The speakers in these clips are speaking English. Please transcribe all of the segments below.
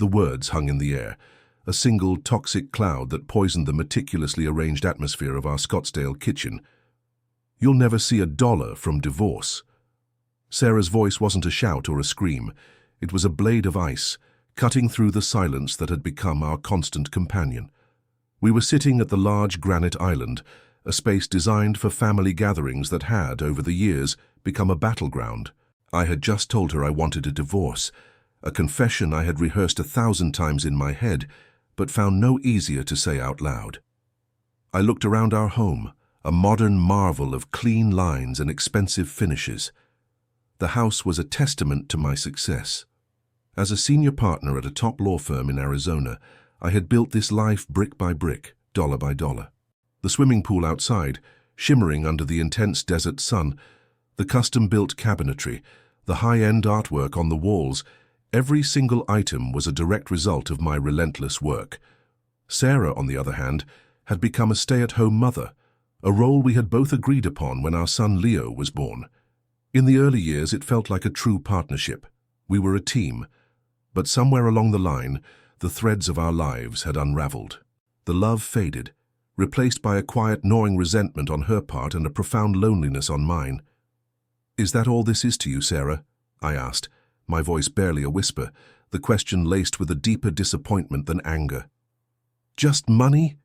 The words hung in the air, a single toxic cloud that poisoned the meticulously arranged atmosphere of our Scottsdale kitchen. "You'll never see $1 from divorce." Sarah's voice wasn't a shout or a scream. It was a blade of ice, cutting through the silence that had become our constant companion. We were sitting at the large granite island, a space designed for family gatherings that had, over the years, become a battleground. I had just told her I wanted a divorce, a confession I had rehearsed 1,000 times in my head, but found no easier to say out loud. I looked around our home, a modern marvel of clean lines and expensive finishes. The house was a testament to my success. As a senior partner at a top law firm in Arizona, I had built this life brick by brick, dollar by dollar. The swimming pool outside, shimmering under the intense desert sun, the custom-built cabinetry, the high-end artwork on the walls, every single item was a direct result of my relentless work. Sarah, on the other hand, had become a stay-at-home mother, a role we had both agreed upon when our son Leo was born. In the early years, it felt like a true partnership. We were a team, but somewhere along the line, the threads of our lives had unraveled. The love faded, replaced by a quiet, gnawing resentment on her part and a profound loneliness on mine. "Is that all this is to you, Sarah?" I asked, my voice barely a whisper, the question laced with a deeper disappointment than anger. "Just money?"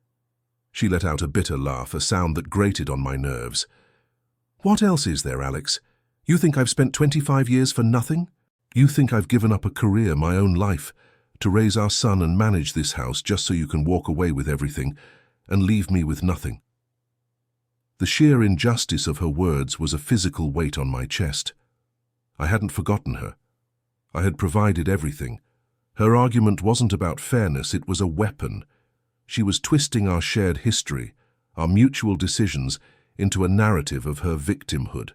She let out a bitter laugh, a sound that grated on my nerves. "What else is there, Alex? You think I've spent 25 years for nothing? You think I've given up a career, my own life, to raise our son and manage this house just so you can walk away with everything and leave me with nothing?" The sheer injustice of her words was a physical weight on my chest. I hadn't forgotten her. I had provided everything. Her argument wasn't about fairness, it was a weapon. She was twisting our shared history, our mutual decisions, into a narrative of her victimhood.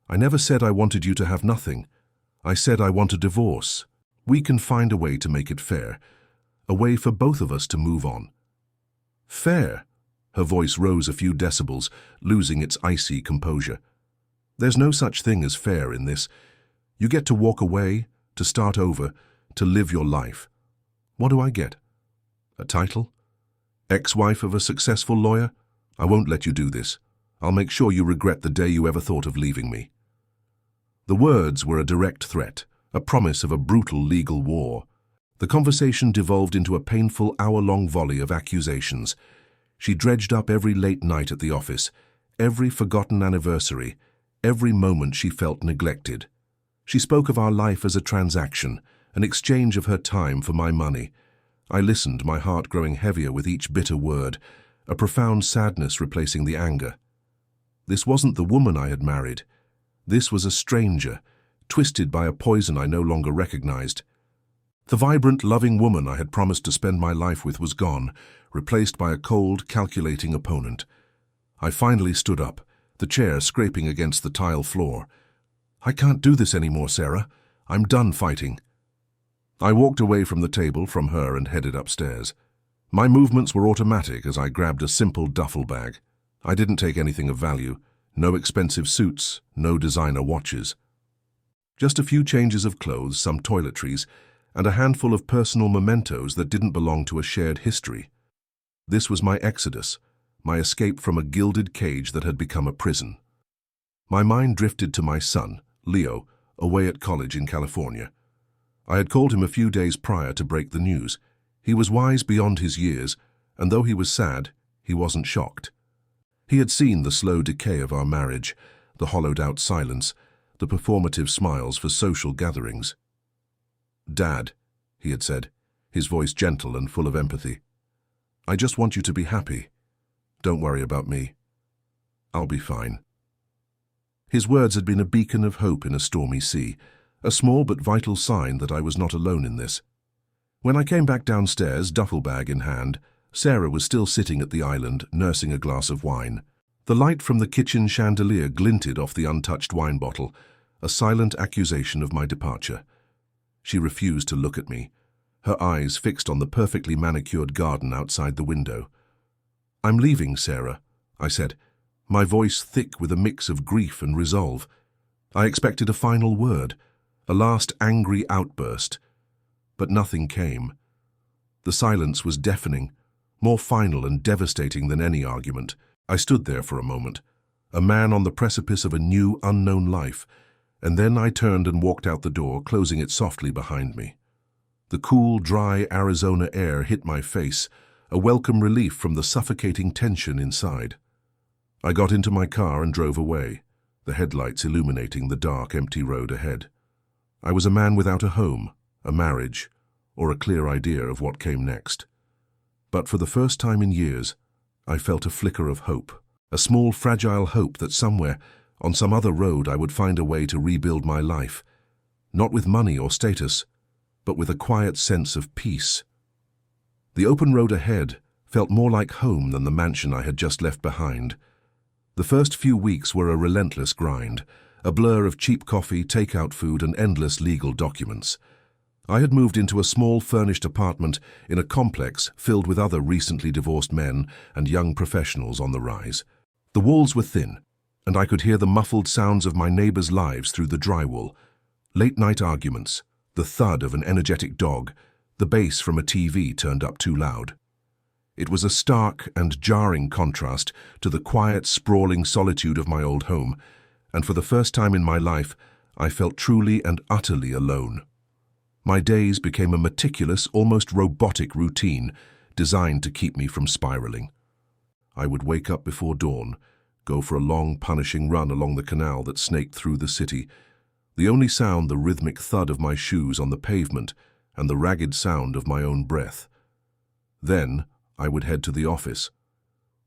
"I never said I wanted you to have nothing. I said I want a divorce. We can find a way to make it fair, a way for both of us to move on." "Fair?" Her voice rose a few decibels, losing its icy composure. "There's no such thing as fair in this. You get to walk away, to start over, to live your life. What do I get? A title? Ex-wife of a successful lawyer? I won't let you do this. I'll make sure you regret the day you ever thought of leaving me." The words were a direct threat, a promise of a brutal legal war. The conversation devolved into a painful hour-long volley of accusations. She dredged up every late night at the office, every forgotten anniversary, every moment she felt neglected. She spoke of our life as a transaction, an exchange of her time for my money. I listened, my heart growing heavier with each bitter word, a profound sadness replacing the anger. This wasn't the woman I had married. This was a stranger, twisted by a poison I no longer recognized. The vibrant, loving woman I had promised to spend my life with was gone, replaced by a cold, calculating opponent. I finally stood up, the chair scraping against the tile floor. "I can't do this anymore, Sarah. I'm done fighting." I walked away from the table, from her, and headed upstairs. My movements were automatic as I grabbed a simple duffel bag. I didn't take anything of value. No expensive suits, no designer watches. Just a few changes of clothes, some toiletries, and a handful of personal mementos that didn't belong to a shared history. This was my exodus, my escape from a gilded cage that had become a prison. My mind drifted to my son, Leo, away at college in California. I had called him a few days prior to break the news. He was wise beyond his years, and though he was sad, he wasn't shocked. He had seen the slow decay of our marriage, the hollowed-out silence, the performative smiles for social gatherings. "Dad," he had said, his voice gentle and full of empathy, "I just want you to be happy. Don't worry about me. I'll be fine." His words had been a beacon of hope in a stormy sea, a small but vital sign that I was not alone in this. When I came back downstairs, duffel bag in hand, Sarah was still sitting at the island, nursing a glass of wine. The light from the kitchen chandelier glinted off the untouched wine bottle, a silent accusation of my departure. She refused to look at me, her eyes fixed on the perfectly manicured garden outside the window. "I'm leaving, Sarah," I said, my voice thick with a mix of grief and resolve. I expected a final word, a last angry outburst. but nothing came. The silence was deafening, more final and devastating than any argument. I stood there for a moment, a man on the precipice of a new, unknown life, and then I turned and walked out the door, closing it softly behind me. The cool, dry Arizona air hit my face, a welcome relief from the suffocating tension inside. I got into my car and drove away, the headlights illuminating the dark, empty road ahead. I was a man without a home, a marriage, or a clear idea of what came next. But for the first time in years, I felt a flicker of hope, a small, fragile hope that somewhere, on some other road, I would find a way to rebuild my life, not with money or status, but with a quiet sense of peace. The open road ahead felt more like home than the mansion I had just left behind. The first few weeks were a relentless grind, a blur of cheap coffee, takeout food, and endless legal documents. I had moved into a small furnished apartment in a complex filled with other recently divorced men and young professionals on the rise. The walls were thin, and I could hear the muffled sounds of my neighbors' lives through the drywall. Late-night arguments, the thud of an energetic dog, the bass from a TV turned up too loud. It was a stark and jarring contrast to the quiet, sprawling solitude of my old home, and for the first time in my life, I felt truly and utterly alone. My days became a meticulous, almost robotic routine designed to keep me from spiraling. I would wake up before dawn, go for a long, punishing run along the canal that snaked through the city, the only sound the rhythmic thud of my shoes on the pavement and the ragged sound of my own breath. Then I would head to the office.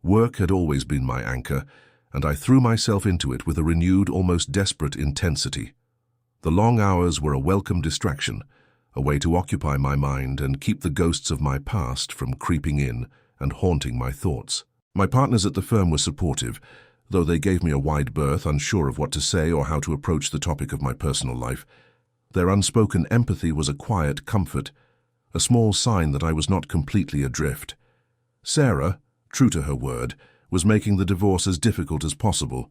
Work had always been my anchor, and I threw myself into it with a renewed, almost desperate intensity. The long hours were a welcome distraction, a way to occupy my mind and keep the ghosts of my past from creeping in and haunting my thoughts. My partners at the firm were supportive, though they gave me a wide berth, unsure of what to say or how to approach the topic of my personal life. Their unspoken empathy was a quiet comfort, a small sign that I was not completely adrift. Sarah, true to her word, was making the divorce as difficult as possible.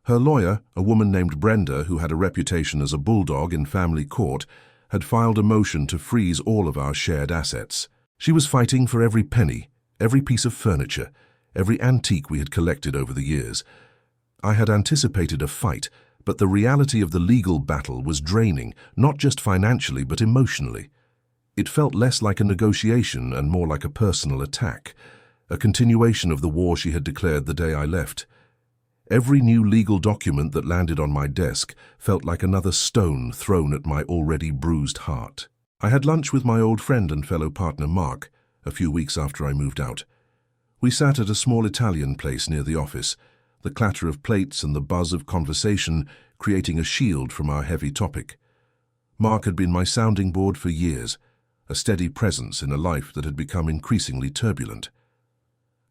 Her lawyer, a woman named Brenda, who had a reputation as a bulldog in family court, had filed a motion to freeze all of our shared assets. She was fighting for every penny, every piece of furniture, every antique we had collected over the years. I had anticipated a fight, but the reality of the legal battle was draining, not just financially but emotionally. It felt less like a negotiation and more like a personal attack, a continuation of the war she had declared the day I left. Every new legal document that landed on my desk felt like another stone thrown at my already bruised heart. I had lunch with my old friend and fellow partner Mark a few weeks after I moved out. We sat at a small Italian place near the office, the clatter of plates and the buzz of conversation creating a shield from our heavy topic. Mark had been my sounding board for years, a steady presence in a life that had become increasingly turbulent.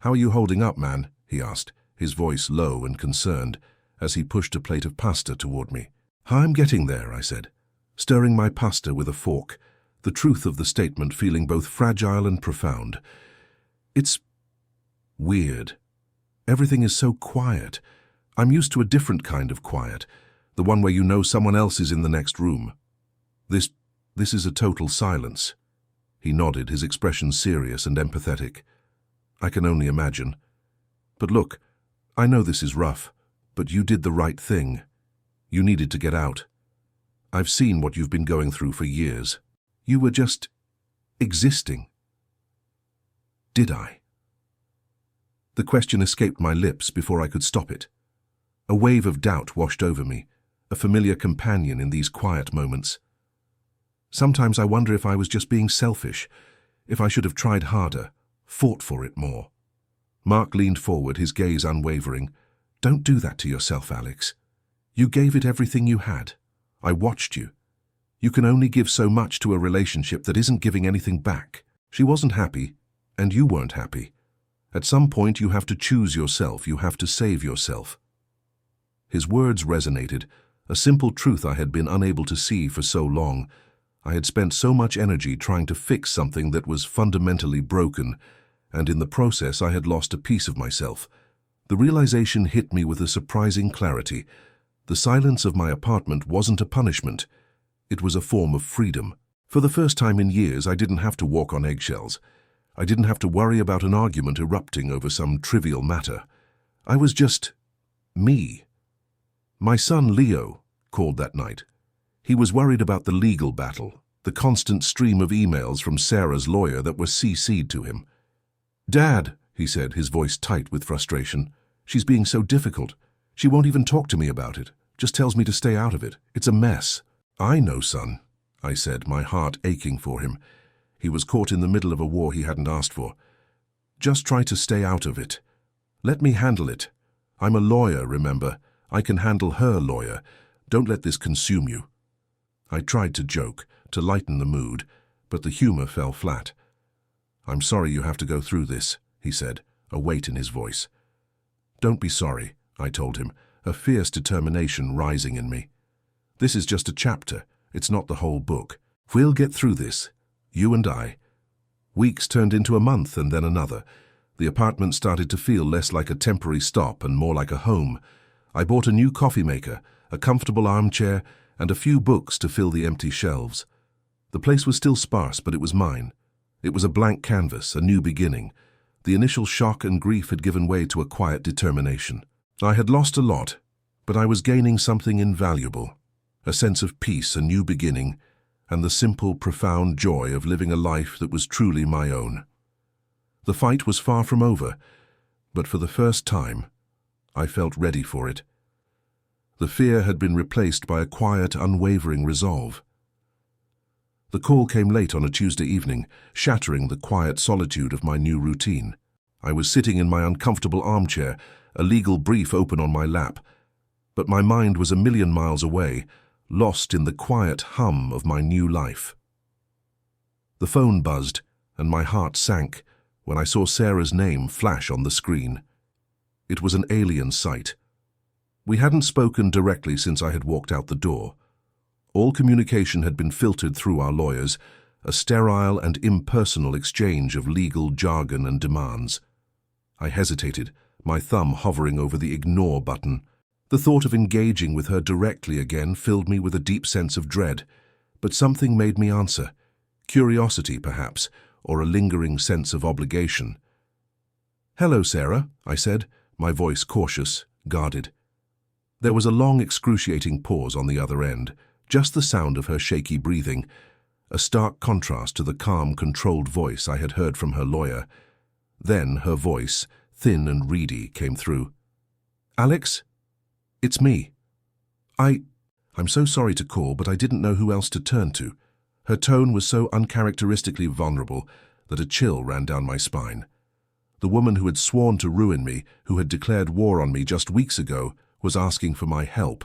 "How are you holding up, man?" he asked, his voice low and concerned, as he pushed a plate of pasta toward me. "I'm getting there," I said, stirring my pasta with a fork, the truth of the statement feeling both fragile and profound. "It's weird. Everything is so quiet. I'm used to a different kind of quiet, the one where you know someone else is in the next room. This is a total silence." He nodded, his expression serious and empathetic. "I can only imagine. But look, I know this is rough, but you did the right thing. You needed to get out. I've seen what you've been going through for years. You were just existing." Did I? The question escaped my lips before I could stop it. A wave of doubt washed over me, a familiar companion in these quiet moments. Sometimes I wonder if I was just being selfish, if I should have tried harder, fought for it more. Mark leaned forward, his gaze unwavering. "Don't do that to yourself, Alex. You gave it everything you had. I watched you. You can only give so much to a relationship that isn't giving anything back. She wasn't happy, and you weren't happy. At some point you have to choose yourself, you have to save yourself." His words resonated, a simple truth I had been unable to see for so long. I had spent so much energy trying to fix something that was fundamentally broken, and in the process I had lost a piece of myself. The realization hit me with a surprising clarity. The silence of my apartment wasn't a punishment. It was a form of freedom. For the first time in years, I didn't have to walk on eggshells. I didn't have to worry about an argument erupting over some trivial matter. I was just me. My son Leo called that night. He was worried about the legal battle, the constant stream of emails from Sarah's lawyer that were CC'd to him. "Dad," he said, his voice tight with frustration, "she's being so difficult. She won't even talk to me about it, just tells me to stay out of it. It's a mess." "I know, son," I said, my heart aching for him. He was caught in the middle of a war he hadn't asked for. "Just try to stay out of it. Let me handle it. I'm a lawyer, remember. I can handle her lawyer. Don't let this consume you." I tried to joke, to lighten the mood, but the humor fell flat. "I'm sorry you have to go through this," he said, a weight in his voice. "Don't be sorry," I told him, a fierce determination rising in me. "This is just a chapter. It's not the whole book. We'll get through this, you and I." Weeks turned into a month and then another. The apartment started to feel less like a temporary stop and more like a home. I bought a new coffee maker, a comfortable armchair, and a few books to fill the empty shelves. The place was still sparse, but it was mine. It was a blank canvas, a new beginning. The initial shock and grief had given way to a quiet determination. I had lost a lot, but I was gaining something invaluable. A sense of peace, a new beginning, and the simple, profound joy of living a life that was truly my own. The fight was far from over, but for the first time, I felt ready for it. The fear had been replaced by a quiet, unwavering resolve. The call came late on a Tuesday evening, shattering the quiet solitude of my new routine. I was sitting in my uncomfortable armchair, a legal brief open on my lap, but my mind was a million miles away, lost in the quiet hum of my new life. The phone buzzed, and my heart sank when I saw Sarah's name flash on the screen. It was an alien sight. We hadn't spoken directly since I had walked out the door. All communication had been filtered through our lawyers, a sterile and impersonal exchange of legal jargon and demands. I hesitated, my thumb hovering over the ignore button. The thought of engaging with her directly again filled me with a deep sense of dread, but something made me answer. Curiosity, perhaps, or a lingering sense of obligation. "Hello, Sarah," I said, my voice cautious, guarded. There was a long, excruciating pause on the other end, just the sound of her shaky breathing, a stark contrast to the calm, controlled voice I had heard from her lawyer. Then her voice, thin and reedy, came through. "Alex? It's me. I'm so sorry to call, but I didn't know who else to turn to." Her tone was so uncharacteristically vulnerable that a chill ran down my spine. The woman who had sworn to ruin me, who had declared war on me just weeks ago, was asking for my help.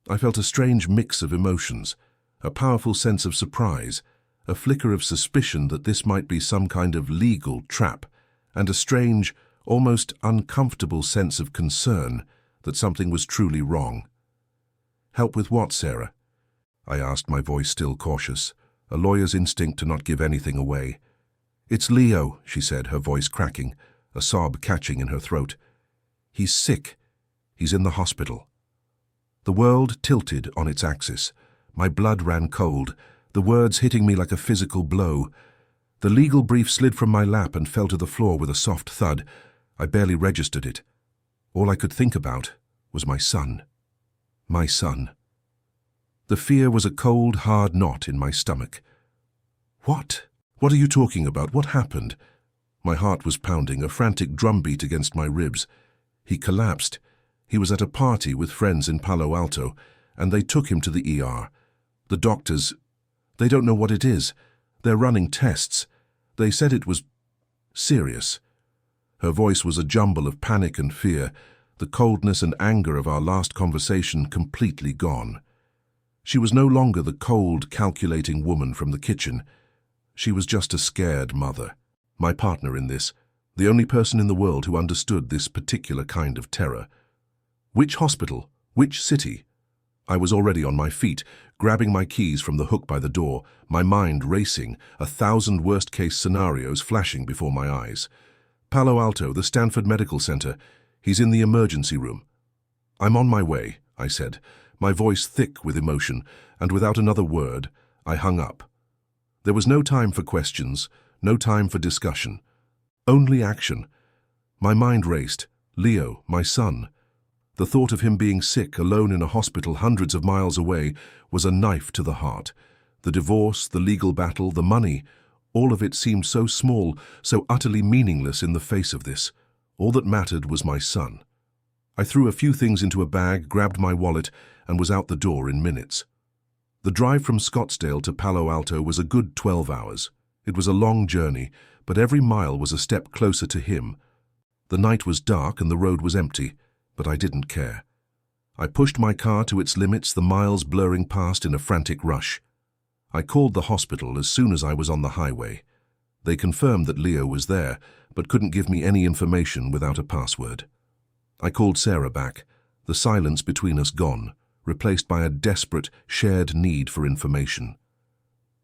I felt a strange mix of emotions, a powerful sense of surprise, a flicker of suspicion that this might be some kind of legal trap, and a strange, almost uncomfortable sense of concern that something was truly wrong. "Help with what, Sarah?" I asked, my voice still cautious, a lawyer's instinct to not give anything away. "It's Leo," she said, her voice cracking, a sob catching in her throat. "He's sick. He's in the hospital." The world tilted on its axis. My blood ran cold, the words hitting me like a physical blow. The legal brief slid from my lap and fell to the floor with a soft thud. I barely registered it. All I could think about was my son. My son. The fear was a cold, hard knot in my stomach. "What? What are you talking about? What happened?" My heart was pounding, a frantic drumbeat against my ribs. He collapsed. He was at a party with friends in Palo Alto, and they took him to the ER. The doctors, they don't know what it is. They're running tests. They said it was serious. Her voice was a jumble of panic and fear, the coldness and anger of our last conversation completely gone. She was no longer the cold, calculating woman from the kitchen. She was just a scared mother, my partner in this, the only person in the world who understood this particular kind of terror. Which hospital? Which city? I was already on my feet, grabbing my keys from the hook by the door, my mind racing, 1,000 worst-case scenarios flashing before my eyes. "Palo Alto, the Stanford Medical Center. He's in the emergency room." "I'm on my way," I said, my voice thick with emotion, and without another word, I hung up. There was no time for questions, no time for discussion. Only action. My mind raced. Leo, my son. The thought of him being sick, alone in a hospital hundreds of miles away, was a knife to the heart. The divorce, the legal battle, the money, all of it seemed so small, so utterly meaningless in the face of this. All that mattered was my son. I threw a few things into a bag, grabbed my wallet, and was out the door in minutes. The drive from Scottsdale to Palo Alto was a good 12 hours. It was a long journey, but every mile was a step closer to him. The night was dark and the road was empty, but I didn't care. I pushed my car to its limits, the miles blurring past in a frantic rush. I called the hospital as soon as I was on the highway. They confirmed that Leo was there, but couldn't give me any information without a password. I called Sarah back, the silence between us gone, replaced by a desperate, shared need for information.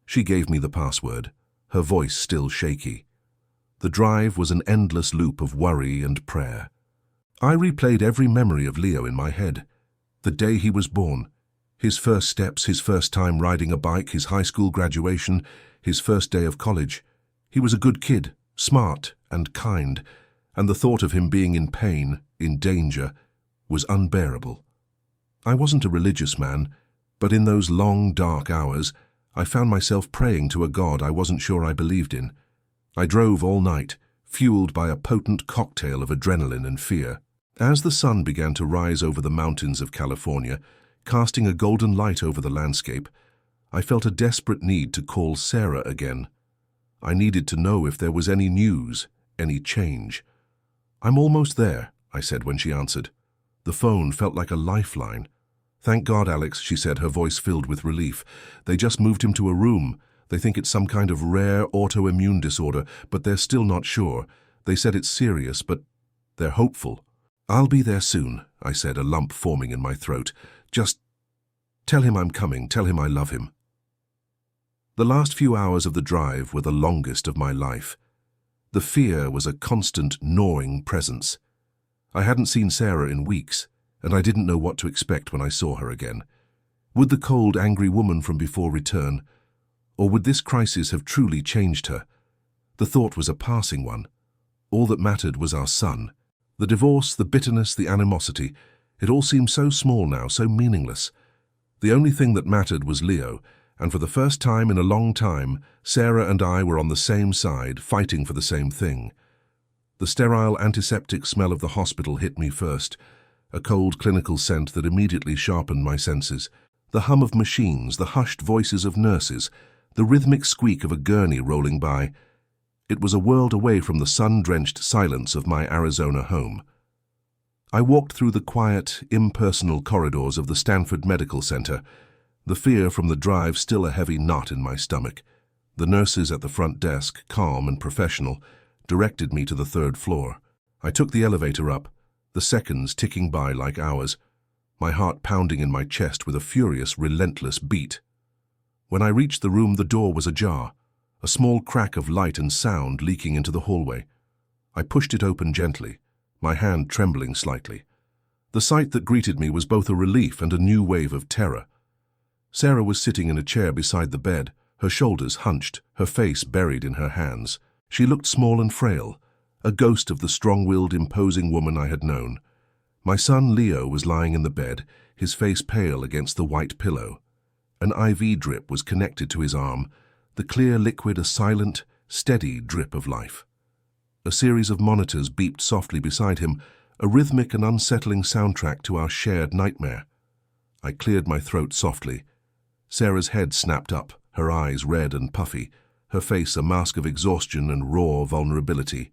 She gave me the password, her voice still shaky. The drive was an endless loop of worry and prayer. I replayed every memory of Leo in my head. The day he was born, his first steps, his first time riding a bike, his high school graduation, his first day of college. He was a good kid, smart and kind, and the thought of him being in pain, in danger, was unbearable. I wasn't a religious man, but in those long, dark hours, I found myself praying to a God I wasn't sure I believed in. I drove all night, fueled by a potent cocktail of adrenaline and fear. As the sun began to rise over the mountains of California, casting a golden light over the landscape, I felt a desperate need to call Sarah again. I needed to know if there was any news, any change. "I'm almost there," I said when she answered. The phone felt like a lifeline. "Thank God, Alex," she said, her voice filled with relief. "They just moved him to a room. They think it's some kind of rare autoimmune disorder, but they're still not sure. They said it's serious, but they're hopeful." "I'll be there soon," I said, a lump forming in my throat. "Just tell him I'm coming, tell him I love him." The last few hours of the drive were the longest of my life. The fear was a constant, gnawing presence. I hadn't seen Sarah in weeks, and I didn't know what to expect when I saw her again. Would the cold, angry woman from before return? Or would this crisis have truly changed her? The thought was a passing one. All that mattered was our son. The divorce, the bitterness, the animosity, it all seemed so small now, so meaningless. The only thing that mattered was Leo, and for the first time in a long time, Sarah and I were on the same side, fighting for the same thing. The sterile antiseptic smell of the hospital hit me first, a cold clinical scent that immediately sharpened my senses. The hum of machines, the hushed voices of nurses, the rhythmic squeak of a gurney rolling by. It was a world away from the sun-drenched silence of my Arizona home. I walked through the quiet, impersonal corridors of the Stanford Medical Center, the fear from the drive still a heavy knot in my stomach. The nurses at the front desk, calm and professional, directed me to the 3rd floor. I took the elevator up, the seconds ticking by like hours, my heart pounding in my chest with a furious, relentless beat. When I reached the room, the door was ajar, a small crack of light and sound leaking into the hallway. I pushed it open gently, my hand trembling slightly. The sight that greeted me was both a relief and a new wave of terror. Sarah was sitting in a chair beside the bed, her shoulders hunched, her face buried in her hands. She looked small and frail, a ghost of the strong-willed, imposing woman I had known. My son Leo was lying in the bed, his face pale against the white pillow. An IV drip was connected to his arm, the clear liquid a silent, steady drip of life. A series of monitors beeped softly beside him, a rhythmic and unsettling soundtrack to our shared nightmare. I cleared my throat softly. Sarah's head snapped up, her eyes red and puffy, her face a mask of exhaustion and raw vulnerability.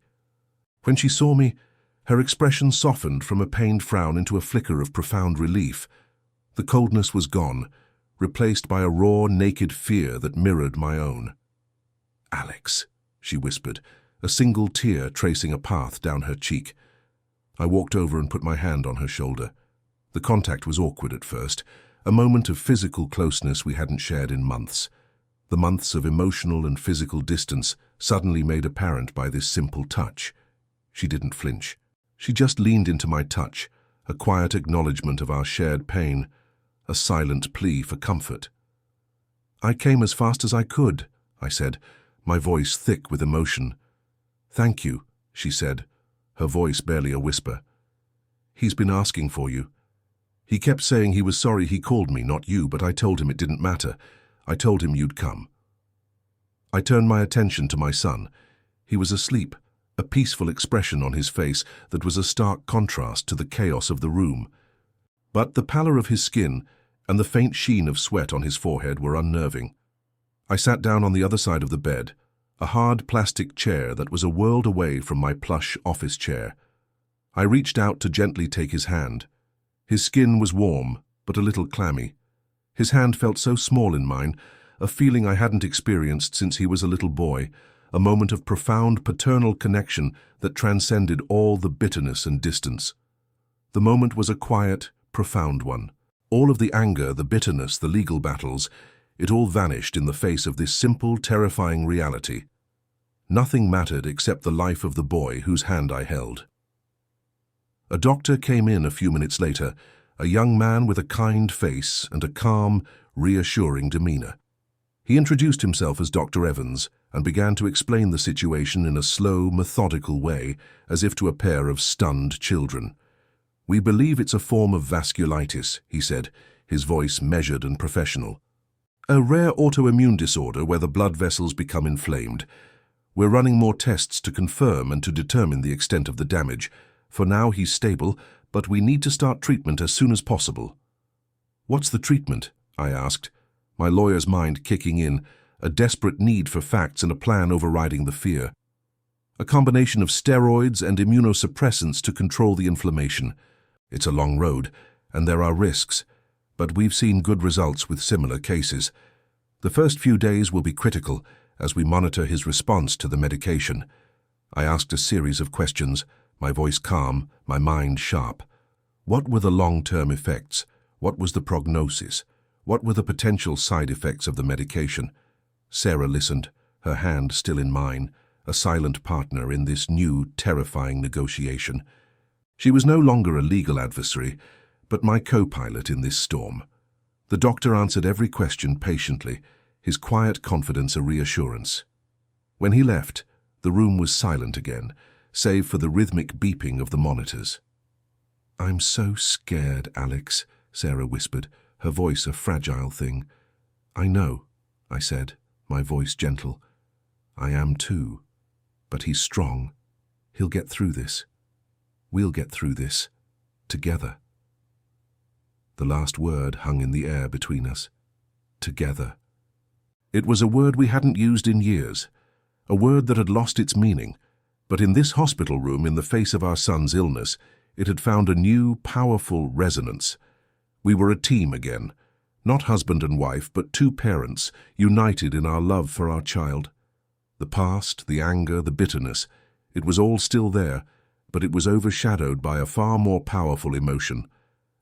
When she saw me, her expression softened from a pained frown into a flicker of profound relief. The coldness was gone, replaced by a raw, naked fear that mirrored my own. "Alex," she whispered, a single tear tracing a path down her cheek. I walked over and put my hand on her shoulder. The contact was awkward at first, a moment of physical closeness we hadn't shared in months. The months of emotional and physical distance suddenly made apparent by this simple touch. She didn't flinch. She just leaned into my touch, a quiet acknowledgement of our shared pain, a silent plea for comfort. "I came as fast as I could," I said, my voice thick with emotion. "Thank you," she said, her voice barely a whisper. "He's been asking for you. He kept saying he was sorry he called me, not you, but I told him it didn't matter. I told him you'd come." I turned my attention to my son. He was asleep, a peaceful expression on his face that was a stark contrast to the chaos of the room. But the pallor of his skin and the faint sheen of sweat on his forehead were unnerving. I sat down on the other side of the bed, a hard plastic chair that was a world away from my plush office chair. I reached out to gently take his hand. His skin was warm, but a little clammy. His hand felt so small in mine, a feeling I hadn't experienced since he was a little boy, a moment of profound paternal connection that transcended all the bitterness and distance. The moment was a quiet, profound one. All of the anger, the bitterness, the legal battles, it all vanished in the face of this simple, terrifying reality. Nothing mattered except the life of the boy whose hand I held. A doctor came in a few minutes later, a young man with a kind face and a calm, reassuring demeanor. He introduced himself as Dr. Evans and began to explain the situation in a slow, methodical way, as if to a pair of stunned children. "We believe it's a form of vasculitis," he said, his voice measured and professional. "A rare autoimmune disorder where the blood vessels become inflamed. We're running more tests to confirm and to determine the extent of the damage. For now, he's stable, but we need to start treatment as soon as possible." "What's the treatment?" I asked, my lawyer's mind kicking in, a desperate need for facts and a plan overriding the fear. "A combination of steroids and immunosuppressants to control the inflammation. It's a long road, and there are risks, but we've seen good results with similar cases. The first few days will be critical as we monitor his response to the medication." I asked a series of questions, my voice calm, my mind sharp. What were the long-term effects? What was the prognosis? What were the potential side effects of the medication? Sarah listened, her hand still in mine, a silent partner in this new, terrifying negotiation. She was no longer a legal adversary, but my co-pilot in this storm. The doctor answered every question patiently, his quiet confidence a reassurance. When he left, the room was silent again, save for the rhythmic beeping of the monitors. "I'm so scared, Alex," Sarah whispered, her voice a fragile thing. "I know," I said, my voice gentle. "I am too. But he's strong. He'll get through this. We'll get through this. Together." The last word hung in the air between us. Together. It was a word we hadn't used in years, a word that had lost its meaning, but in this hospital room, in the face of our son's illness, it had found a new, powerful resonance. We were a team again, not husband and wife, but two parents, united in our love for our child. The past, the anger, the bitterness, it was all still there, but it was overshadowed by a far more powerful emotion,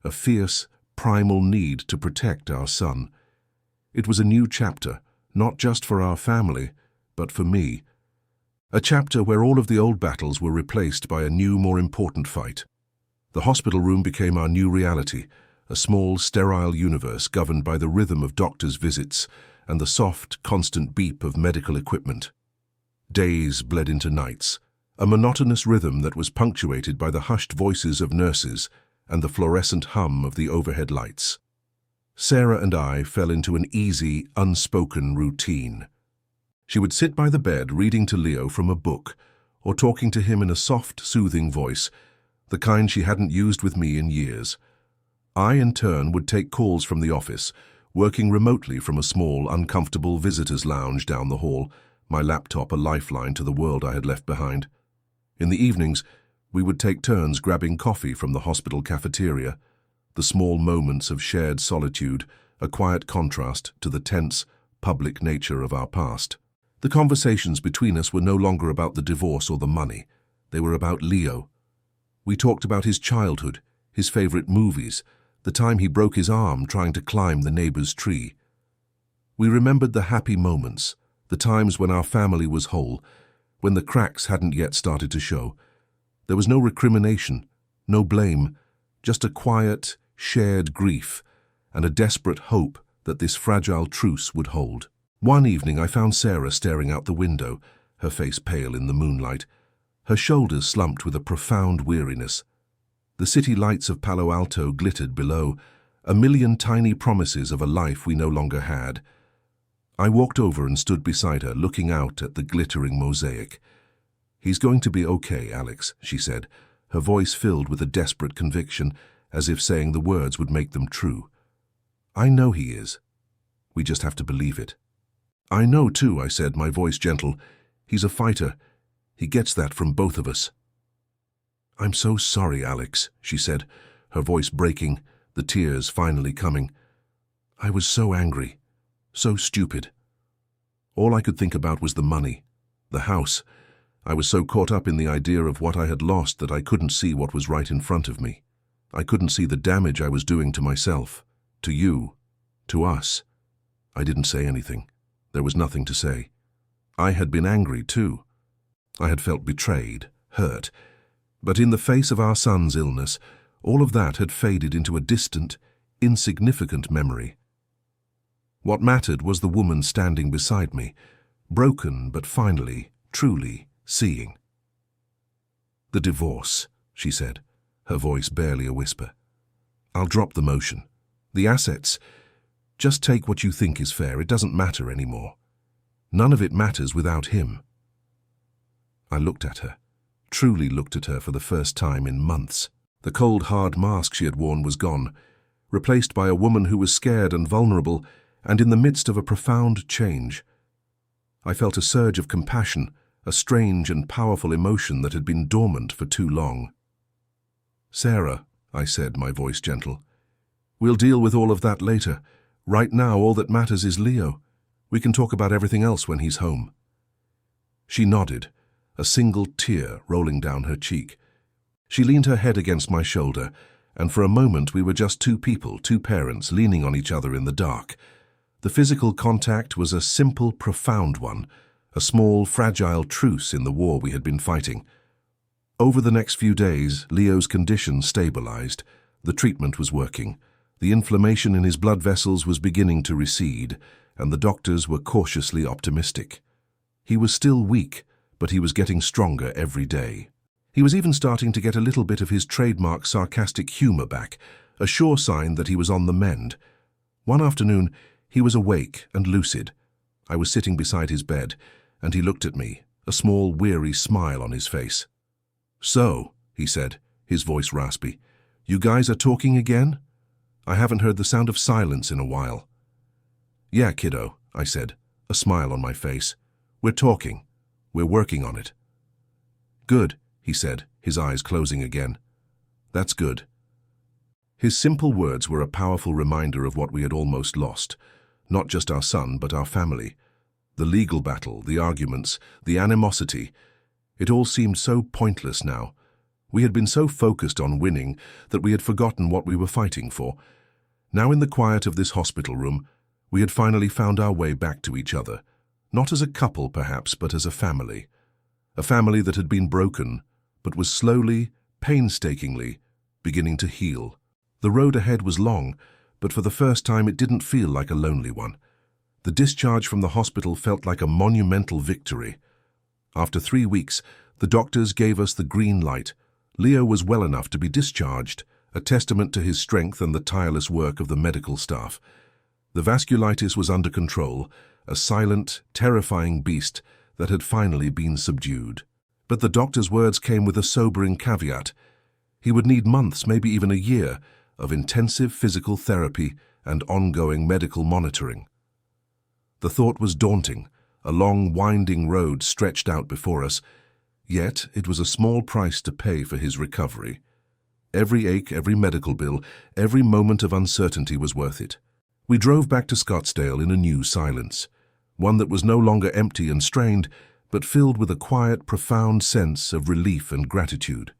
a fierce, primal need to protect our son. It was a new chapter, not just for our family, but for me. A chapter where all of the old battles were replaced by a new, more important fight. The hospital room became our new reality, a small, sterile universe governed by the rhythm of doctors' visits and the soft, constant beep of medical equipment. Days bled into nights, a monotonous rhythm that was punctuated by the hushed voices of nurses and the fluorescent hum of the overhead lights. Sarah and I fell into an easy, unspoken routine. She would sit by the bed reading to Leo from a book, or talking to him in a soft, soothing voice, the kind she hadn't used with me in years. I, in turn, would take calls from the office, working remotely from a small, uncomfortable visitors' lounge down the hall, my laptop a lifeline to the world I had left behind. In the evenings, we would take turns grabbing coffee from the hospital cafeteria, the small moments of shared solitude, a quiet contrast to the tense, public nature of our past. The conversations between us were no longer about the divorce or the money. They were about Leo. We talked about his childhood, his favorite movies, the time he broke his arm trying to climb the neighbor's tree. We remembered the happy moments, the times when our family was whole, when the cracks hadn't yet started to show. There was no recrimination, no blame, just a quiet, shared grief and a desperate hope that this fragile truce would hold. One evening I found Sarah staring out the window, her face pale in the moonlight, her shoulders slumped with a profound weariness. The city lights of Palo Alto glittered below, a million tiny promises of a life we no longer had. I walked over and stood beside her, looking out at the glittering mosaic. "He's going to be okay, Alex," she said, her voice filled with a desperate conviction, as if saying the words would make them true. "I know he is. We just have to believe it." "I know too," I said, my voice gentle. "He's a fighter. He gets that from both of us." "I'm so sorry, Alex," she said, her voice breaking, the tears finally coming. "I was so angry, so stupid. All I could think about was the money, the house. I was so caught up in the idea of what I had lost that I couldn't see what was right in front of me. I couldn't see the damage I was doing to myself, to you, to us." I didn't say anything. There was nothing to say. I had been angry too. I had felt betrayed, hurt. But in the face of our son's illness, all of that had faded into a distant, insignificant memory. What mattered was the woman standing beside me, broken but finally, truly seeing. "The divorce," she said, her voice barely a whisper. "I'll drop the motion. The assets, just take what you think is fair. It doesn't matter anymore. None of it matters without him." I looked at her, truly looked at her for the first time in months. The cold, hard mask she had worn was gone, replaced by a woman who was scared and vulnerable and in the midst of a profound change. I felt a surge of compassion, a strange and powerful emotion that had been dormant for too long. "Sarah," I said, my voice gentle, "we'll deal with all of that later. Right now, all that matters is Leo. We can talk about everything else when he's home." She nodded, a single tear rolling down her cheek. She leaned her head against my shoulder, and for a moment we were just two people, two parents, leaning on each other in the dark. The physical contact was a simple, profound one, a small, fragile truce in the war we had been fighting. Over the next few days, Leo's condition stabilized. The treatment was working. The inflammation in his blood vessels was beginning to recede, and the doctors were cautiously optimistic. He was still weak, but he was getting stronger every day. He was even starting to get a little bit of his trademark sarcastic humor back, a sure sign that he was on the mend. One afternoon, he was awake and lucid. I was sitting beside his bed, and he looked at me, a small, weary smile on his face. "So," he said, his voice raspy, "you guys are talking again? I haven't heard the sound of silence in a while." "Yeah, kiddo," I said, a smile on my face. "We're talking. We're working on it." "Good," he said, his eyes closing again. "That's good." His simple words were a powerful reminder of what we had almost lost. Not just our son, but our family. The legal battle, the arguments, the animosity. It all seemed so pointless now. We had been so focused on winning that we had forgotten what we were fighting for. Now in the quiet of this hospital room, we had finally found our way back to each other. Not as a couple, perhaps, but as a family. A family that had been broken, but was slowly, painstakingly, beginning to heal. The road ahead was long, but for the first time it didn't feel like a lonely one. The discharge from the hospital felt like a monumental victory. After 3 weeks, the doctors gave us the green light. Leo was well enough to be discharged, a testament to his strength and the tireless work of the medical staff. The vasculitis was under control, a silent, terrifying beast that had finally been subdued. But the doctor's words came with a sobering caveat. He would need months, maybe even a year, of intensive physical therapy and ongoing medical monitoring. The thought was daunting, a long, winding road stretched out before us, yet it was a small price to pay for his recovery. Every ache, every medical bill, every moment of uncertainty was worth it. We drove back to Scottsdale in a new silence, one that was no longer empty and strained, but filled with a quiet, profound sense of relief and gratitude.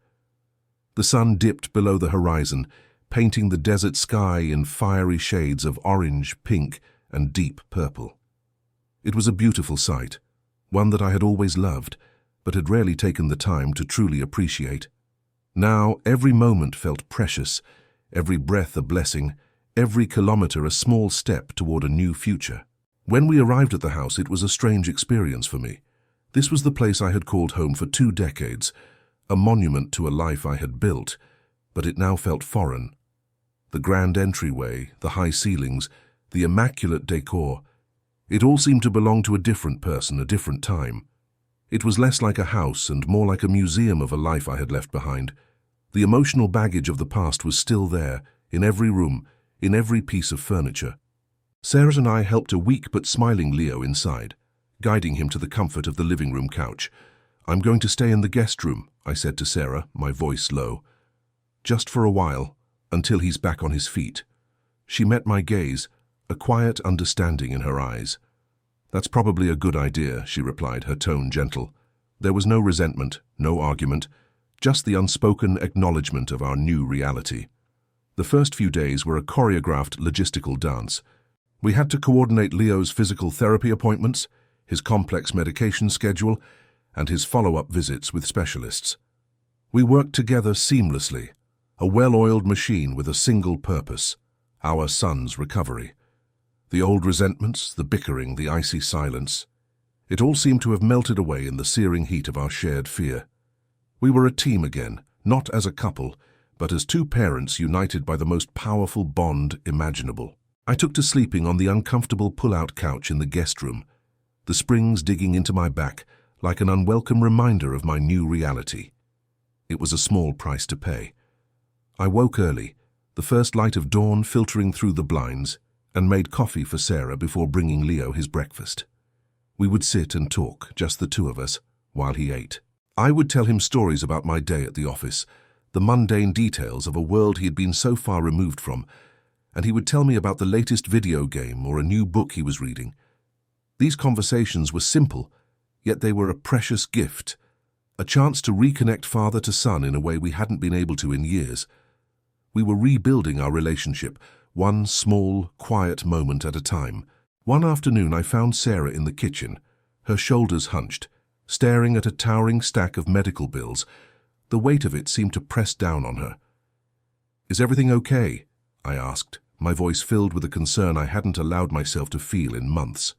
The sun dipped below the horizon, painting the desert sky in fiery shades of orange, pink, and deep purple. It was a beautiful sight, one that I had always loved, but had rarely taken the time to truly appreciate. Now every moment felt precious, every breath a blessing, every kilometer a small step toward a new future. When we arrived at the house, it was a strange experience for me. This was the place I had called home for 2 decades, a monument to a life I had built, but it now felt foreign. The grand entryway, the high ceilings, the immaculate decor, it all seemed to belong to a different person, a different time. It was less like a house and more like a museum of a life I had left behind. The emotional baggage of the past was still there, in every room, in every piece of furniture. Sarah and I helped a weak but smiling Leo inside, guiding him to the comfort of the living room couch. "I'm going to stay in the guest room," I said to Sarah, my voice low. "Just for a while, until he's back on his feet." She met my gaze, a quiet understanding in her eyes. "That's probably a good idea," she replied, her tone gentle. There was no resentment, no argument, just the unspoken acknowledgement of our new reality. The first few days were a choreographed logistical dance. We had to coordinate Leo's physical therapy appointments, his complex medication schedule, and his follow-up visits with specialists. We worked together seamlessly, a well-oiled machine with a single purpose: our son's recovery. The old resentments, the bickering, the icy silence, it all seemed to have melted away in the searing heat of our shared fear. We were a team again, not as a couple, but as 2 parents united by the most powerful bond imaginable. I took to sleeping on the uncomfortable pull-out couch in the guest room, the springs digging into my back like an unwelcome reminder of my new reality. It was a small price to pay. I woke early, the first light of dawn filtering through the blinds, and made coffee for Sarah before bringing Leo his breakfast. We would sit and talk, just the 2 of us, while he ate. I would tell him stories about my day at the office, the mundane details of a world he had been so far removed from, and he would tell me about the latest video game or a new book he was reading. These conversations were simple, yet they were a precious gift, a chance to reconnect father to son in a way we hadn't been able to in years. We were rebuilding our relationship, one small, quiet moment at a time. One afternoon I found Sarah in the kitchen, her shoulders hunched, staring at a towering stack of medical bills. The weight of it seemed to press down on her. "Is everything okay?" I asked, my voice filled with a concern I hadn't allowed myself to feel in months.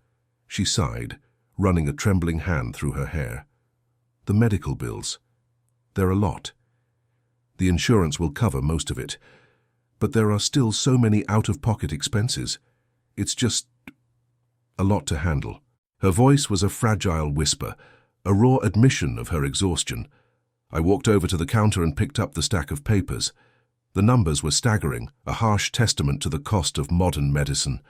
She sighed, running a trembling hand through her hair. "The medical bills. They're a lot. The insurance will cover most of it, but there are still so many out-of-pocket expenses. It's just a lot to handle." Her voice was a fragile whisper, a raw admission of her exhaustion. I walked over to the counter and picked up the stack of papers. The numbers were staggering, a harsh testament to the cost of modern medicine.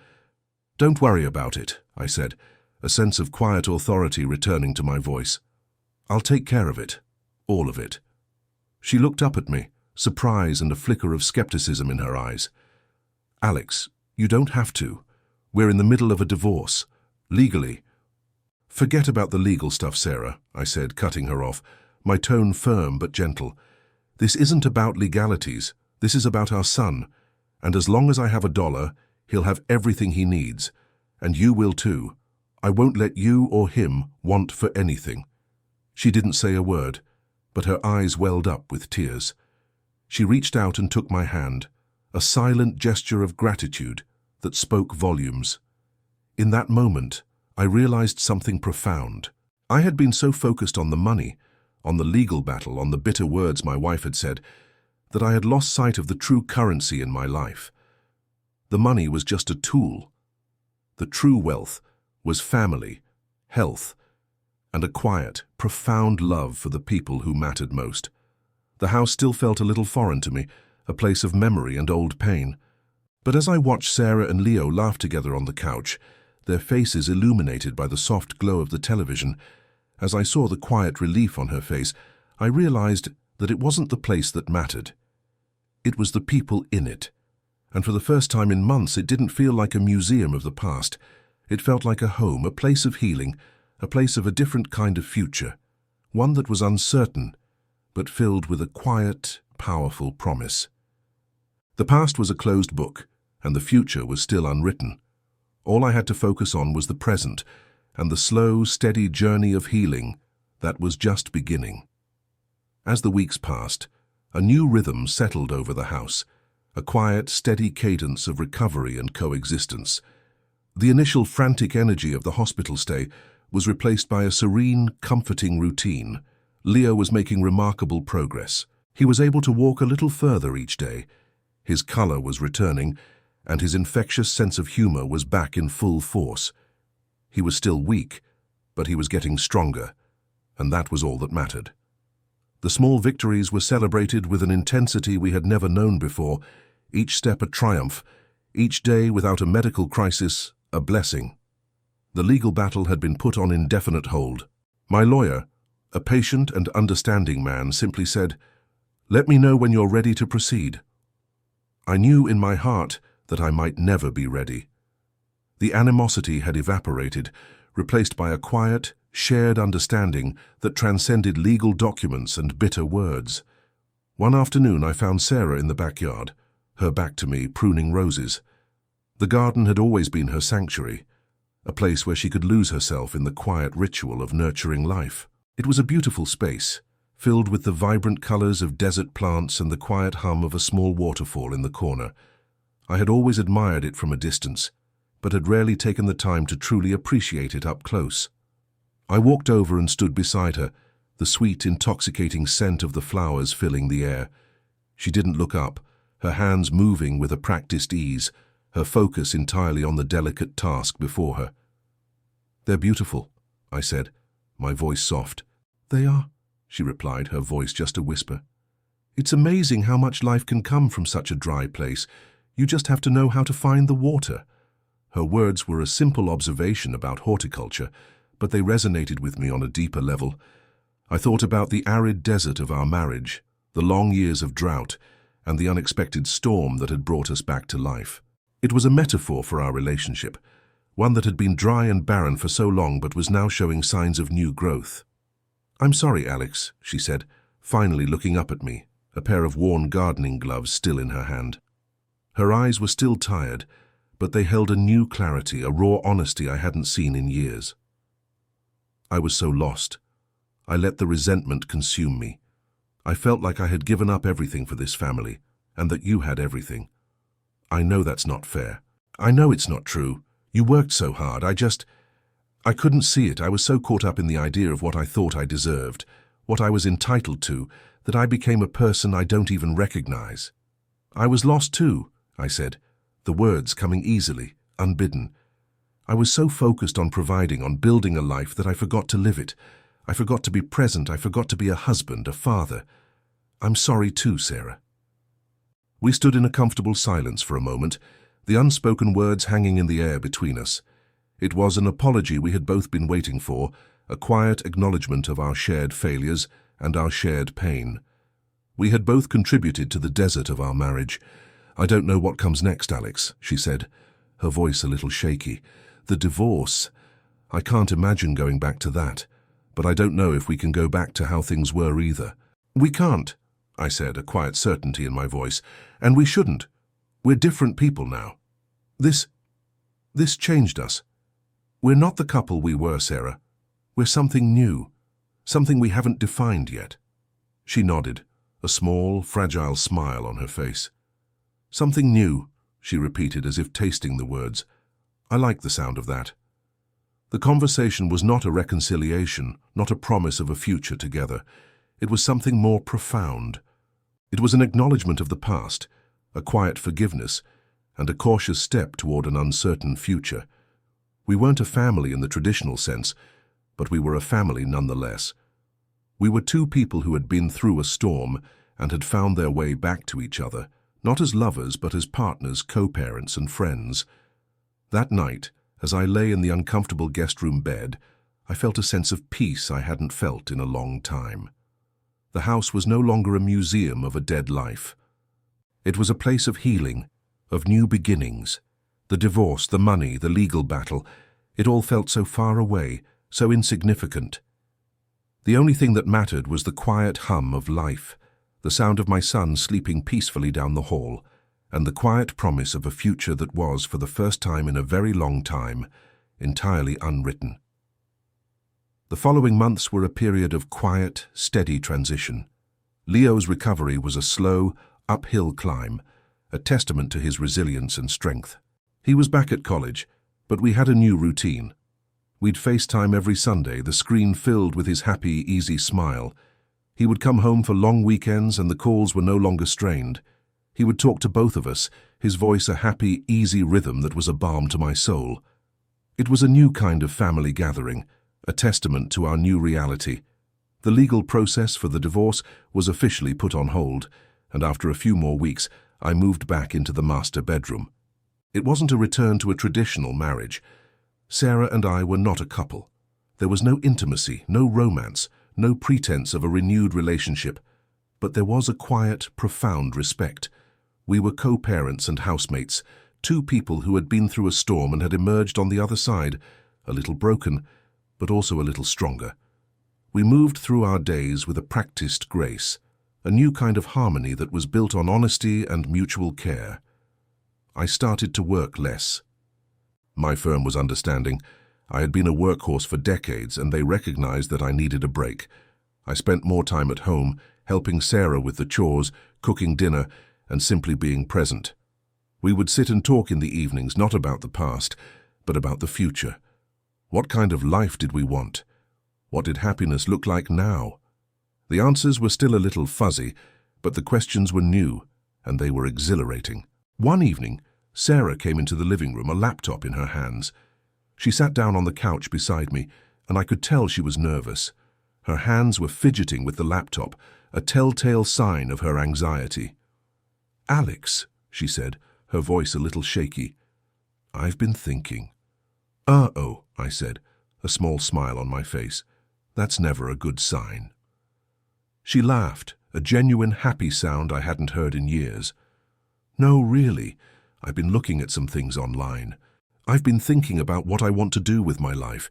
"Don't worry about it," I said, a sense of quiet authority returning to my voice. "I'll take care of it, all of it." She looked up at me, surprise and a flicker of skepticism in her eyes. "Alex, you don't have to. We're in the middle of a divorce. Legally." "Forget about the legal stuff, Sarah," I said, cutting her off, my tone firm but gentle. "This isn't about legalities. This is about our son. And as long as I have $1, he'll have everything he needs. And you will too. I won't let you or him want for anything." She didn't say a word, but her eyes welled up with tears. She reached out and took my hand, a silent gesture of gratitude that spoke volumes. In that moment, I realized something profound. I had been so focused on the money, on the legal battle, on the bitter words my wife had said, that I had lost sight of the true currency in my life. The money was just a tool. The true wealth was family, health, and a quiet, profound love for the people who mattered most. The house still felt a little foreign to me, a place of memory and old pain. But as I watched Sarah and Leo laugh together on the couch, their faces illuminated by the soft glow of the television, as I saw the quiet relief on her face, I realized that it wasn't the place that mattered. It was the people in it. And for the first time in months, it didn't feel like a museum of the past. It felt like a home, a place of healing, a place of a different kind of future, one that was uncertain, but filled with a quiet, powerful promise. The past was a closed book, and the future was still unwritten. All I had to focus on was the present, and the slow, steady journey of healing that was just beginning. As the weeks passed, a new rhythm settled over the house, a quiet, steady cadence of recovery and coexistence. The initial frantic energy of the hospital stay was replaced by a serene, comforting routine. Leo was making remarkable progress. He was able to walk a little further each day. His color was returning, and his infectious sense of humor was back in full force. He was still weak, but he was getting stronger, and that was all that mattered. The small victories were celebrated with an intensity we had never known before, each step a triumph, each day without a medical crisis, a blessing. The legal battle had been put on indefinite hold. My lawyer, a patient and understanding man, simply said, "Let me know when you're ready to proceed." I knew in my heart that I might never be ready. The animosity had evaporated, replaced by a quiet, shared understanding that transcended legal documents and bitter words. One afternoon I found Sarah in the backyard, her back to me, pruning roses. The garden had always been her sanctuary, a place where she could lose herself in the quiet ritual of nurturing life. It was a beautiful space, filled with the vibrant colors of desert plants and the quiet hum of a small waterfall in the corner. I had always admired it from a distance, but had rarely taken the time to truly appreciate it up close. I walked over and stood beside her, the sweet, intoxicating scent of the flowers filling the air. She didn't look up, her hands moving with a practiced ease, her focus entirely on the delicate task before her. "They're beautiful," I said, my voice soft. "They are," she replied, her voice just a whisper. "It's amazing how much life can come from such a dry place. You just have to know how to find the water." Her words were a simple observation about horticulture, but they resonated with me on a deeper level. I thought about the arid desert of our marriage, the long years of drought, and the unexpected storm that had brought us back to life. It was a metaphor for our relationship, one that had been dry and barren for so long but was now showing signs of new growth. "I'm sorry, Alex," she said, finally looking up at me, a pair of worn gardening gloves still in her hand. Her eyes were still tired, but they held a new clarity, a raw honesty I hadn't seen in years. I was so lost. I let the resentment consume me. I felt like I had given up everything for this family, and that you had everything. I know that's not fair. I know it's not true. You worked so hard. I couldn't see it. I was so caught up in the idea of what I thought I deserved, what I was entitled to, that I became a person I don't even recognize. I was lost too, I said, the words coming easily, unbidden. I was so focused on providing, on building a life, that I forgot to live it. I forgot to be present. I forgot to be a husband, a father. I'm sorry too, Sarah. We stood in a comfortable silence for a moment, the unspoken words hanging in the air between us. It was an apology we had both been waiting for, a quiet acknowledgement of our shared failures and our shared pain. We had both contributed to the desert of our marriage. "I don't know what comes next, Alex," she said, her voice a little shaky. "The divorce. I can't imagine going back to that, but I don't know if we can go back to how things were either." "We can't," I said, a quiet certainty in my voice, "and we shouldn't. We're different people now. This changed us. We're not the couple we were, Sarah. We're something new, something we haven't defined yet." She nodded, a small, fragile smile on her face. "Something new," she repeated as if tasting the words. I liked the sound of that. The conversation was not a reconciliation, not a promise of a future together. It was something more profound. It was an acknowledgement of the past, a quiet forgiveness, and a cautious step toward an uncertain future. We weren't a family in the traditional sense, but we were a family nonetheless. We were two people who had been through a storm and had found their way back to each other, not as lovers but as partners, co-parents and friends. That night, as I lay in the uncomfortable guest room bed, I felt a sense of peace I hadn't felt in a long time. The house was no longer a museum of a dead life. It was a place of healing, of new beginnings. The divorce, the money, the legal battle, it all felt so far away, so insignificant. The only thing that mattered was the quiet hum of life, the sound of my son sleeping peacefully down the hall, and the quiet promise of a future that was, for the first time in a very long time, entirely unwritten. The following months were a period of quiet, steady transition. Leo's recovery was a slow, uphill climb, a testament to his resilience and strength. He was back at college, But we had a new routine. We'd FaceTime every Sunday, the screen filled with his happy, easy smile. He would come home for long weekends and the calls were no longer strained. He would talk to both of us, his voice a happy, easy rhythm that was a balm to my soul. It was a new kind of family gathering, a testament to our new reality. The legal process for the divorce was officially put on hold, and after a few more weeks, I moved back into the master bedroom. It wasn't a return to a traditional marriage. Sarah and I were not a couple. There was no intimacy, no romance, no pretense of a renewed relationship. But there was a quiet, profound respect. We were co-parents and housemates, two people who had been through a storm and had emerged on the other side, a little broken, but also a little stronger. We moved through our days with a practiced grace, a new kind of harmony that was built on honesty and mutual care. I started to work less. My firm was understanding. I had been a workhorse for decades and they recognized that I needed a break. I spent more time at home, helping Sarah with the chores, cooking dinner, and simply being present. We would sit and talk in the evenings, not about the past, but about the future. What kind of life did we want? What did happiness look like now? The answers were still a little fuzzy, but the questions were new, and they were exhilarating. One evening, Sarah came into the living room, a laptop in her hands. She sat down on the couch beside me, and I could tell she was nervous. Her hands were fidgeting with the laptop, a telltale sign of her anxiety. "Alex," she said, her voice a little shaky. "I've been thinking." "Uh-oh," I said, a small smile on my face. "That's never a good sign." She laughed, a genuine happy sound I hadn't heard in years. "No, really. I've been looking at some things online. I've been thinking about what I want to do with my life.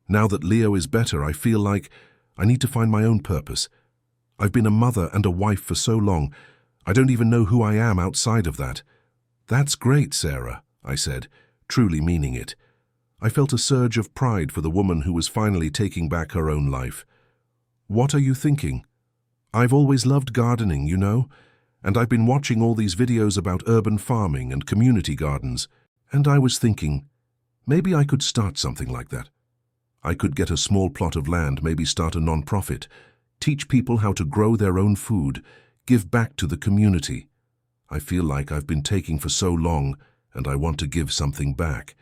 Now that Leo is better, I feel like I need to find my own purpose. I've been a mother and a wife for so long, I don't even know who I am outside of that." "That's great, Sarah," I said, truly meaning it. I felt a surge of pride for the woman who was finally taking back her own life. "What are you thinking?" "I've always loved gardening, you know, and I've been watching all these videos about urban farming and community gardens, and I was thinking, maybe I could start something like that. I could get a small plot of land, maybe start a non-profit, teach people how to grow their own food, give back to the community. I feel like I've been taking for so long, and I want to give something back."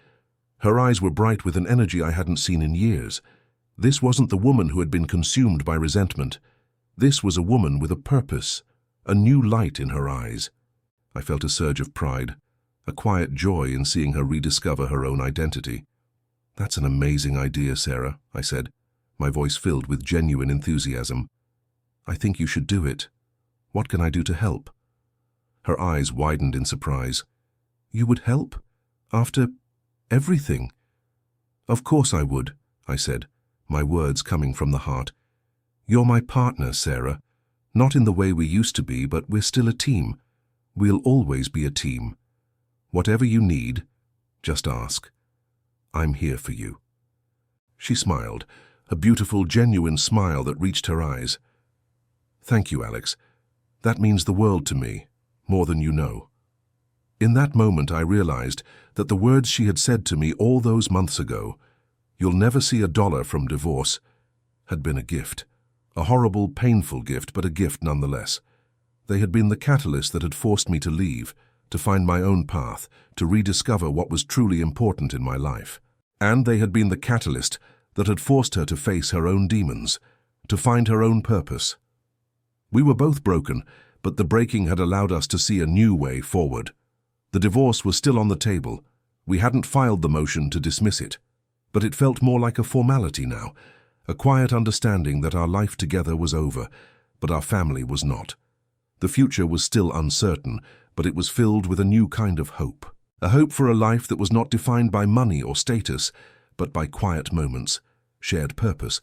Her eyes were bright with an energy I hadn't seen in years. This wasn't the woman who had been consumed by resentment. This was a woman with a purpose, a new light in her eyes. I felt a surge of pride, a quiet joy in seeing her rediscover her own identity. "That's an amazing idea, Sarah," I said, my voice filled with genuine enthusiasm. "I think you should do it. What can I do to help?" Her eyes widened in surprise. "You would help? After everything?" "Of course I would," I said, my words coming from the heart. "You're my partner, Sarah. Not in the way we used to be, but we're still a team. We'll always be a team. Whatever you need, just ask. I'm here for you." She smiled, a beautiful, genuine smile that reached her eyes. "Thank you, Alex. That means the world to me, more than you know." In that moment I realized that the words she had said to me all those months ago, "You'll never see a dollar from divorce," had been a gift. A horrible, painful gift, but a gift nonetheless. They had been the catalyst that had forced me to leave, to find my own path, to rediscover what was truly important in my life. And they had been the catalyst that had forced her to face her own demons, to find her own purpose. We were both broken, but the breaking had allowed us to see a new way forward. The divorce was still on the table. We hadn't filed the motion to dismiss it, but it felt more like a formality now, a quiet understanding that our life together was over, but our family was not. The future was still uncertain, but it was filled with a new kind of hope. A hope for a life that was not defined by money or status, but by quiet moments, shared purpose,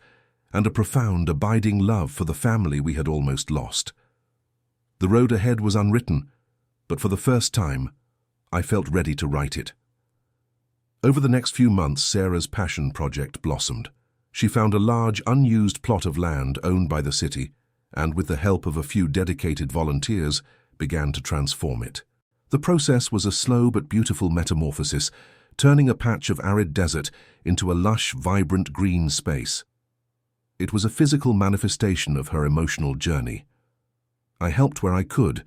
and a profound, abiding love for the family we had almost lost. The road ahead was unwritten, but for the first time, I felt ready to write it. Over the next few months, Sarah's passion project blossomed. She found a large, unused plot of land owned by the city, and with the help of a few dedicated volunteers, began to transform it. The process was a slow but beautiful metamorphosis, turning a patch of arid desert into a lush, vibrant green space. It was a physical manifestation of her emotional journey. I helped where I could,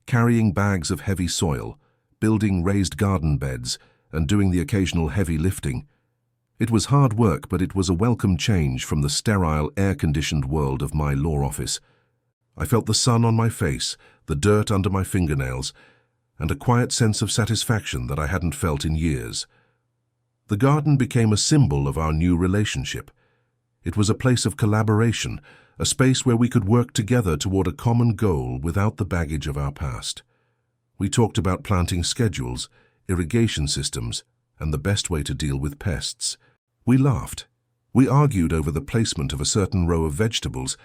carrying bags of heavy soil, building raised garden beds, and doing the occasional heavy lifting. It was hard work, but it was a welcome change from the sterile, air-conditioned world of my law office. I felt the sun on my face, the dirt under my fingernails, and a quiet sense of satisfaction that I hadn't felt in years. The garden became a symbol of our new relationship. It was a place of collaboration, a space where we could work together toward a common goal without the baggage of our past. We talked about planting schedules, irrigation systems, and the best way to deal with pests. We laughed. We argued over the placement of a certain row of vegetables,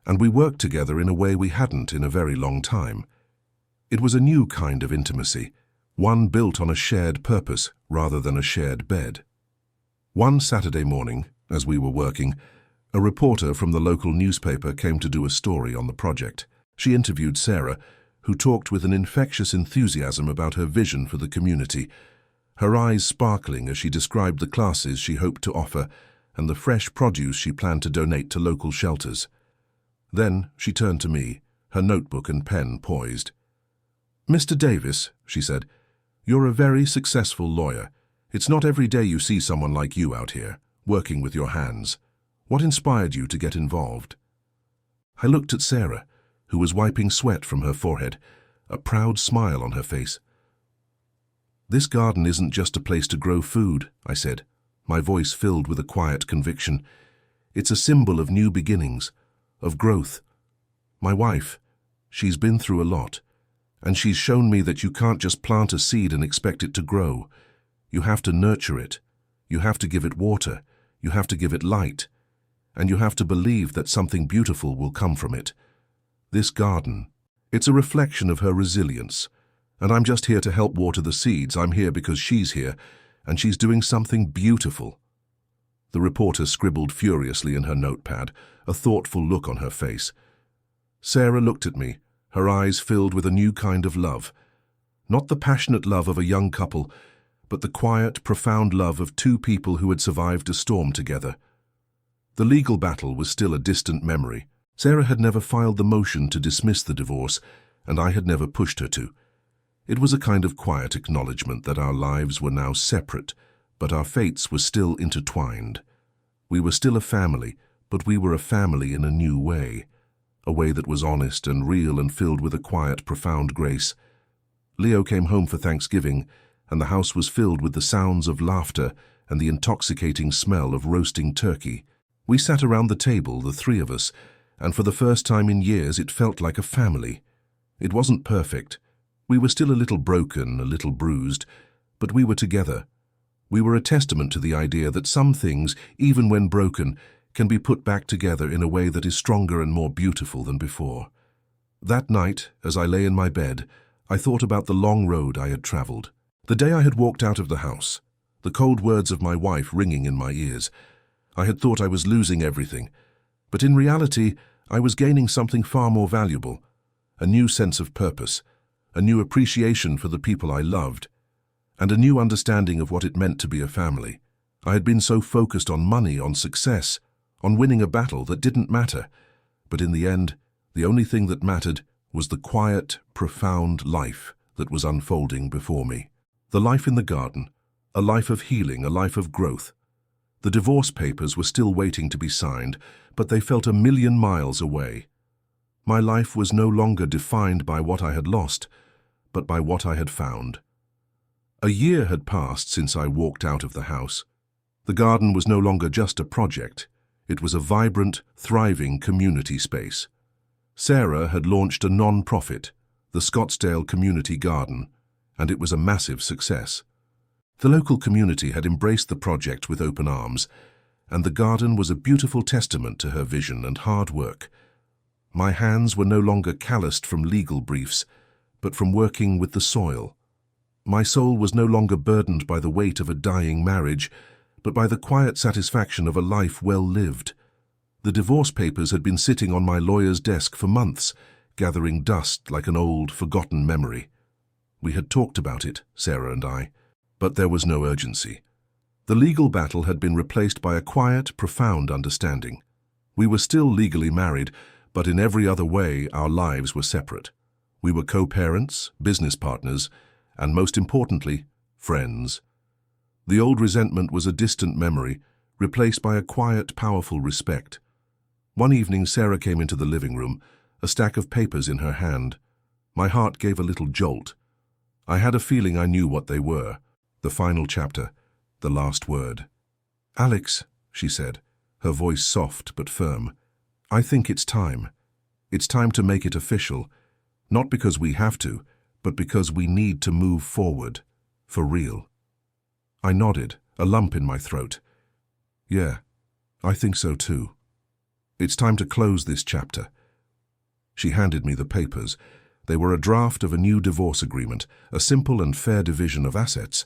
and we worked together in a way we hadn't in a very long time. It was a new kind of intimacy, one built on a shared purpose rather than a shared bed. One Saturday morning, as we were working, a reporter from the local newspaper came to do a story on the project. She interviewed Sarah, who talked with an infectious enthusiasm about her vision for the community, her eyes sparkling as she described the classes she hoped to offer and the fresh produce she planned to donate to local shelters. Then she turned to me, her notebook and pen poised. "Mr. Davis," she said, "you're a very successful lawyer. It's not every day you see someone like you out here, working with your hands. What inspired you to get involved?" I looked at Sarah, who was wiping sweat from her forehead, a proud smile on her face. "This garden isn't just a place to grow food," I said, my voice filled with a quiet conviction. "It's a symbol of new beginnings, of growth. My wife, she's been through a lot, and she's shown me that you can't just plant a seed and expect it to grow. You have to nurture it. You have to give it water. You have to give it light. And you have to believe that something beautiful will come from it. This garden, it's a reflection of her resilience. And I'm just here to help water the seeds. I'm here because she's here, and she's doing something beautiful." The reporter scribbled furiously in her notepad, a thoughtful look on her face. Sarah looked at me, her eyes filled with a new kind of love. Not the passionate love of a young couple, but the quiet, profound love of two people who had survived a storm together. The legal battle was still a distant memory. Sarah had never filed the motion to dismiss the divorce, and I had never pushed her to. It was a kind of quiet acknowledgement that our lives were now separate, but our fates were still intertwined. We were still a family, but we were a family in a new way, a way that was honest and real and filled with a quiet, profound grace. Leo came home for Thanksgiving, and the house was filled with the sounds of laughter and the intoxicating smell of roasting turkey. We sat around the table, the three of us, and for the first time in years it felt like a family. It wasn't perfect. We were still a little broken, a little bruised, but we were together. We were a testament to the idea that some things, even when broken, can be put back together in a way that is stronger and more beautiful than before. That night, as I lay in my bed, I thought about the long road I had traveled. The day I had walked out of the house, the cold words of my wife ringing in my ears. I had thought I was losing everything, but in reality, I was gaining something far more valuable, a new sense of purpose, a new appreciation for the people I loved, and a new understanding of what it meant to be a family. I had been so focused on money, on success, on winning a battle that didn't matter, but in the end, the only thing that mattered was the quiet, profound life that was unfolding before me. The life in the garden, a life of healing, a life of growth. The divorce papers were still waiting to be signed, but they felt a million miles away. My life was no longer defined by what I had lost, but by what I had found. A year had passed since I walked out of the house. The garden was no longer just a project. It was a vibrant, thriving community space. Sarah had launched a non-profit, the Scottsdale Community Garden, and it was a massive success. The local community had embraced the project with open arms, and the garden was a beautiful testament to her vision and hard work. My hands were no longer calloused from legal briefs, but from working with the soil. My soul was no longer burdened by the weight of a dying marriage, but by the quiet satisfaction of a life well lived. The divorce papers had been sitting on my lawyer's desk for months, gathering dust like an old, forgotten memory. We had talked about it, Sarah and I, But there was no urgency. The legal battle had been replaced by a quiet, profound understanding. We were still legally married, but in every other way our lives were separate. We were co-parents, business partners, and most importantly, friends. The old resentment was a distant memory, replaced by a quiet, powerful respect. One evening Sarah came into the living room, a stack of papers in her hand. My heart gave a little jolt. I had a feeling I knew what they were. The final chapter, the last word. "Alex," she said, her voice soft but firm, "I think it's time. It's time to make it official, not because we have to, but because we need to move forward, for real." I nodded, a lump in my throat. "Yeah, I think so too. It's time to close this chapter." She handed me the papers. They were a draft of a new divorce agreement, a simple and fair division of assets.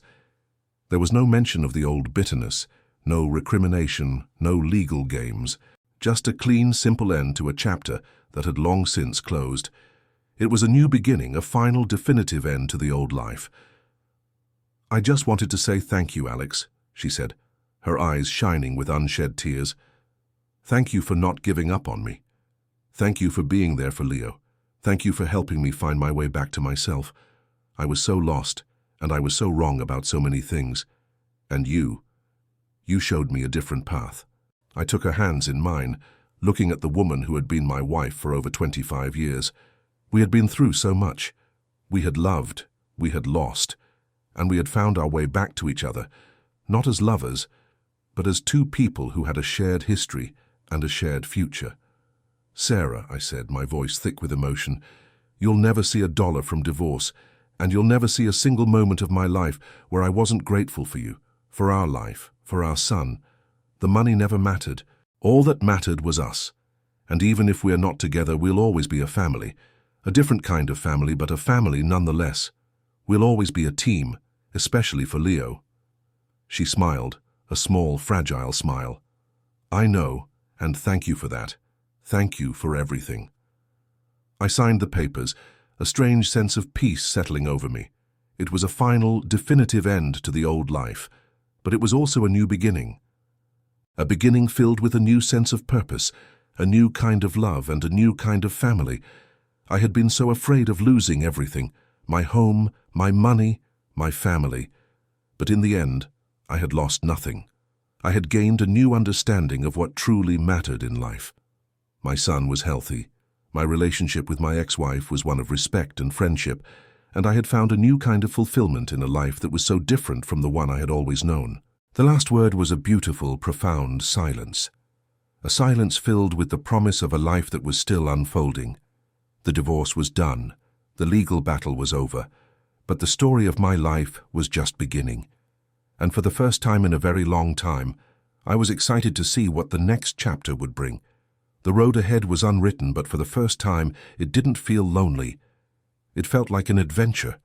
There was no mention of the old bitterness, no recrimination, no legal games, just a clean, simple end to a chapter that had long since closed. It was a new beginning, a final, definitive end to the old life. "I just wanted to say thank you, Alex," she said, her eyes shining with unshed tears. "Thank you for not giving up on me. Thank you for being there for Leo. Thank you for helping me find my way back to myself. I was so lost, and I was so wrong about so many things. And you showed me a different path." I took her hands in mine, looking at the woman who had been my wife for over 25 years. We had been through so much. We had loved, we had lost, and we had found our way back to each other, not as lovers, but as two people who had a shared history and a shared future. "Sarah," I said, my voice thick with emotion, "you'll never see a dollar from divorce, and you'll never see a single moment of my life where I wasn't grateful for you, for our life, for our son. The money never mattered. All that mattered was us. And even if we're not together, we'll always be a family. A different kind of family, but a family nonetheless. We'll always be a team, especially for Leo." She smiled, a small, fragile smile. "I know, and thank you for that. Thank you for everything." I signed the papers, a strange sense of peace settling over me. It was a final, definitive end to the old life, but it was also a new beginning. A beginning filled with a new sense of purpose, a new kind of love and a new kind of family. I had been so afraid of losing everything, my home, my money, my family. But in the end, I had lost nothing. I had gained a new understanding of what truly mattered in life. My son was healthy. My relationship with my ex-wife was one of respect and friendship, and I had found a new kind of fulfillment in a life that was so different from the one I had always known. The last word was a beautiful, profound silence. A silence filled with the promise of a life that was still unfolding. The divorce was done. The legal battle was over. But the story of my life was just beginning. And for the first time in a very long time, I was excited to see what the next chapter would bring. The road ahead was unwritten, but for the first time, it didn't feel lonely. It felt like an adventure,